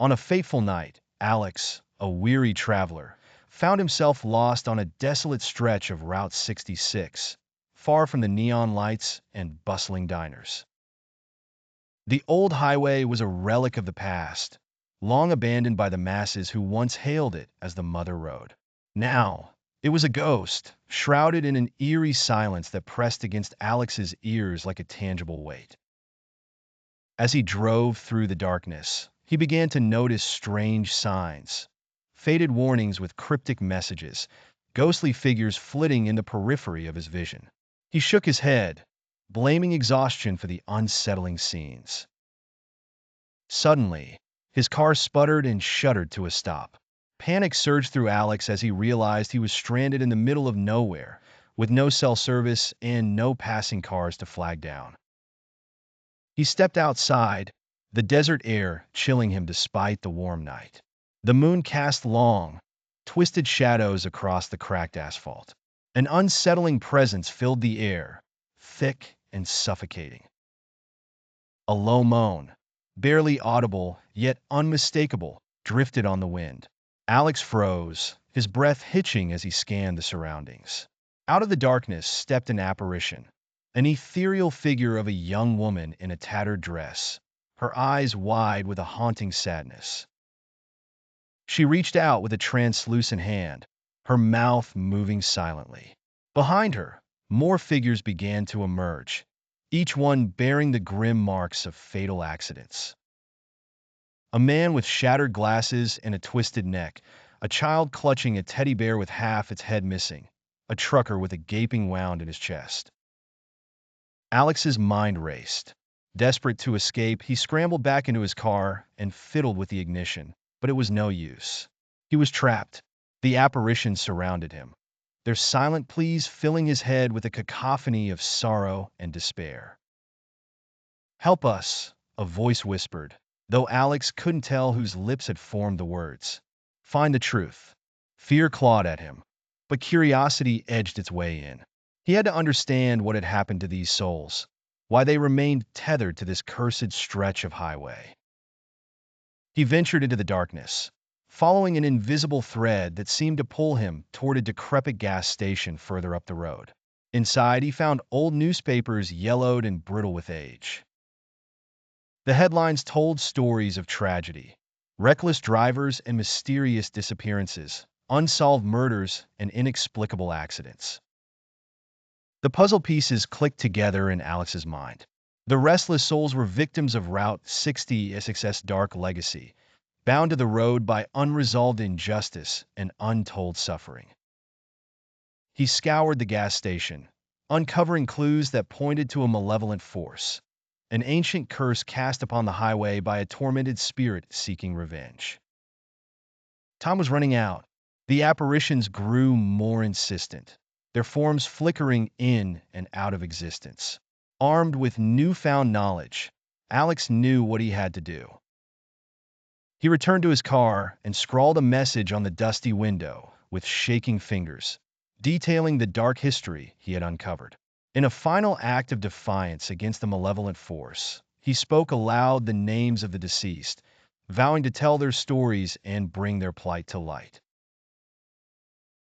On a fateful night, Alex, a weary traveler, found himself lost on a desolate stretch of Route 66, far from the neon lights and bustling diners. The old highway was a relic of the past, long abandoned by the masses who once hailed it as the Mother Road. Now, it was a ghost, shrouded in an eerie silence that pressed against Alex's ears like a tangible weight. As he drove through the darkness, he began to notice strange signs, faded warnings with cryptic messages, ghostly figures flitting in the periphery of his vision. He shook his head, blaming exhaustion for the unsettling scenes. Suddenly, his car sputtered and shuddered to a stop. Panic surged through Alex as he realized he was stranded in the middle of nowhere, with no cell service and no passing cars to flag down. He stepped outside, the desert air chilling him despite the warm night. The moon cast long, twisted shadows across the cracked asphalt. An unsettling presence filled the air, thick and suffocating. A low moan, barely audible yet unmistakable, drifted on the wind. Alex froze, his breath hitching as he scanned the surroundings. Out of the darkness stepped an apparition, an ethereal figure of a young woman in a tattered dress, her eyes wide with a haunting sadness. She reached out with a translucent hand, her mouth moving silently. Behind her, more figures began to emerge, each one bearing the grim marks of fatal accidents. A man with shattered glasses and a twisted neck, a child clutching a teddy bear with half its head missing, a trucker with a gaping wound in his chest. Alex's mind raced. Desperate to escape, he scrambled back into his car and fiddled with the ignition, but it was no use. He was trapped. The apparitions surrounded him, their silent pleas filling his head with a cacophony of sorrow and despair. "Help us," a voice whispered, though Alex couldn't tell whose lips had formed the words. "Find the truth." Fear clawed at him, but curiosity edged its way in. He had to understand what had happened to these souls, why they remained tethered to this cursed stretch of highway. He ventured into the darkness, following an invisible thread that seemed to pull him toward a decrepit gas station further up the road. Inside, he found old newspapers yellowed and brittle with age. The headlines told stories of tragedy, reckless drivers and mysterious disappearances, unsolved murders and inexplicable accidents. The puzzle pieces clicked together in Alex's mind. The restless souls were victims of Route 66's dark legacy, bound to the road by unresolved injustice and untold suffering. He scoured the gas station, uncovering clues that pointed to a malevolent force, an ancient curse cast upon the highway by a tormented spirit seeking revenge. Time was running out. The apparitions grew more insistent, their forms flickering in and out of existence. Armed with newfound knowledge, Alex knew what he had to do. He returned to his car and scrawled a message on the dusty window with shaking fingers, detailing the dark history he had uncovered. In a final act of defiance against the malevolent force, he spoke aloud the names of the deceased, vowing to tell their stories and bring their plight to light.